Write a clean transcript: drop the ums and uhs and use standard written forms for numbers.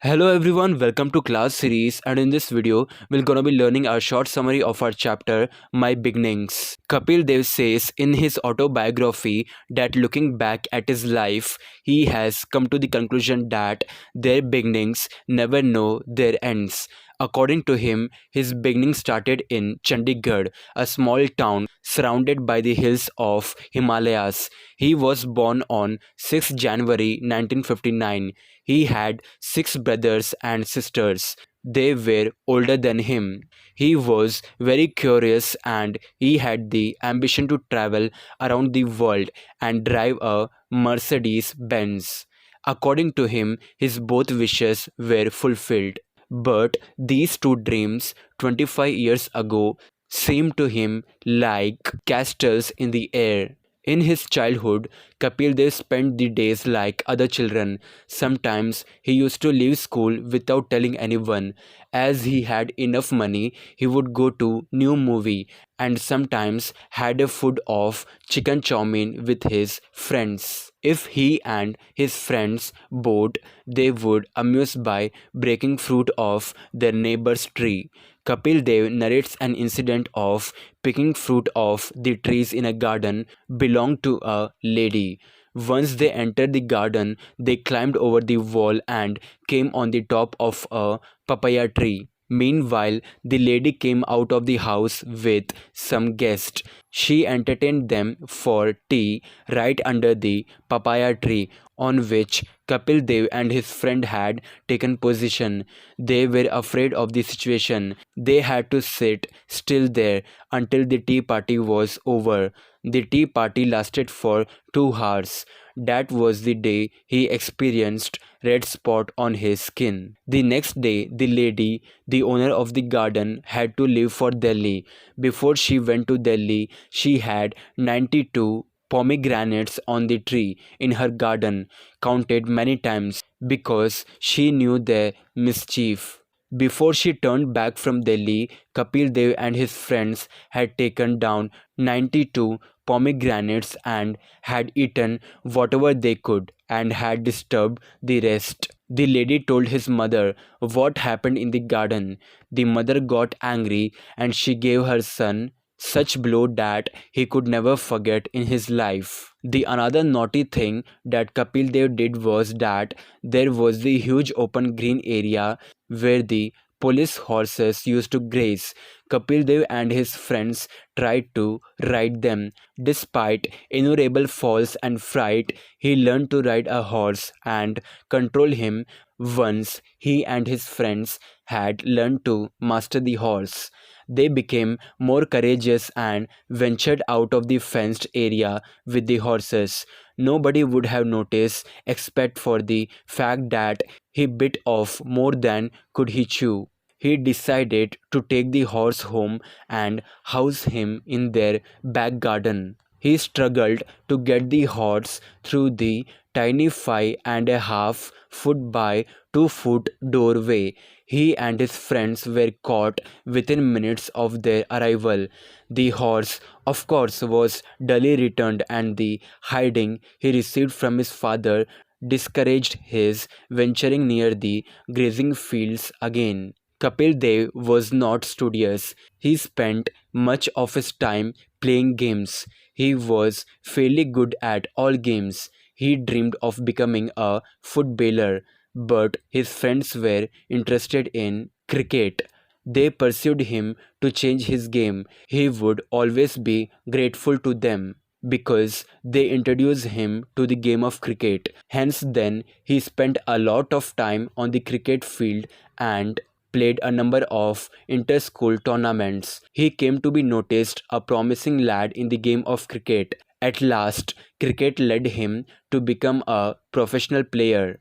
Hello everyone, welcome to class series, and in this video we're gonna be learning a short summary of our chapter My Beginnings. Kapil Dev says in his autobiography that looking back at his life, he has come to the conclusion that their beginnings never know their ends. According to him, his beginnings started in Chandigarh, a small town surrounded by the hills of Himalayas. He was born on 6 January 1959. He had six brothers and sisters. They were older than him. He was very curious and he had the ambition to travel around the world and drive a Mercedes Benz. According to him, his both wishes were fulfilled. But these two dreams 25 years ago seemed to him like castles in the air. In his childhood, Kapil Dev spent the days like other children. Sometimes he used to leave school without telling anyone. As he had enough money, he would go to new movie and sometimes had a food of chicken chow mein with his friends. If he and his friends bored, they would amuse by breaking fruit off their neighbor's tree. Kapil Dev narrates an incident of picking fruit off the trees in a garden belonged to a lady. Once they entered the garden, they climbed over the wall and came on the top of a papaya tree. Meanwhile, the lady came out of the house with some guests. She entertained them for tea right under the papaya tree on which Kapil Dev and his friend had taken position. They were afraid of the situation. They had to sit still there until the tea party was over. The tea party lasted for 2 hours. That was the day he experienced red spot on his skin. The next day, the lady, the owner of the garden, had to leave for Delhi. Before she went to Delhi, she had 92 pomegranates on the tree in her garden, counted many times because she knew their mischief. Before she turned back from Delhi, Kapil Dev and his friends had taken down 92 pomegranates and had eaten whatever they could and had disturbed the rest. The lady told his mother what happened in the garden. The mother got angry and she gave her son such blow that he could never forget in his life. The another naughty thing that Kapil Dev did was that there was the huge open green area where the police horses used to graze. Kapil Dev and his friends tried to ride them. Despite innumerable falls and fright, he learned to ride a horse and control him. Once he and his friends had learned to master the horse, they became more courageous and ventured out of the fenced area with the horses. Nobody would have noticed except for the fact that he bit off more than could he chew. He decided to take the horse home and house him in their back garden. He struggled to get the horse through the tiny 5.5 foot by 2 foot doorway. He and his friends were caught within minutes of their arrival. The horse, of course, was duly returned, and the hiding he received from his father discouraged his venturing near the grazing fields again. Kapil Dev was not studious. He spent much of his time playing games. He was fairly good at all games. He dreamed of becoming a footballer, but his friends were interested in cricket. They pursued him to change his game. He would always be grateful to them because they introduced him to the game of cricket. Hence, then he spent a lot of time on the cricket field and played a number of inter-school tournaments. He came to be noticed a promising lad in the game of cricket. At last, cricket led him to become a professional player.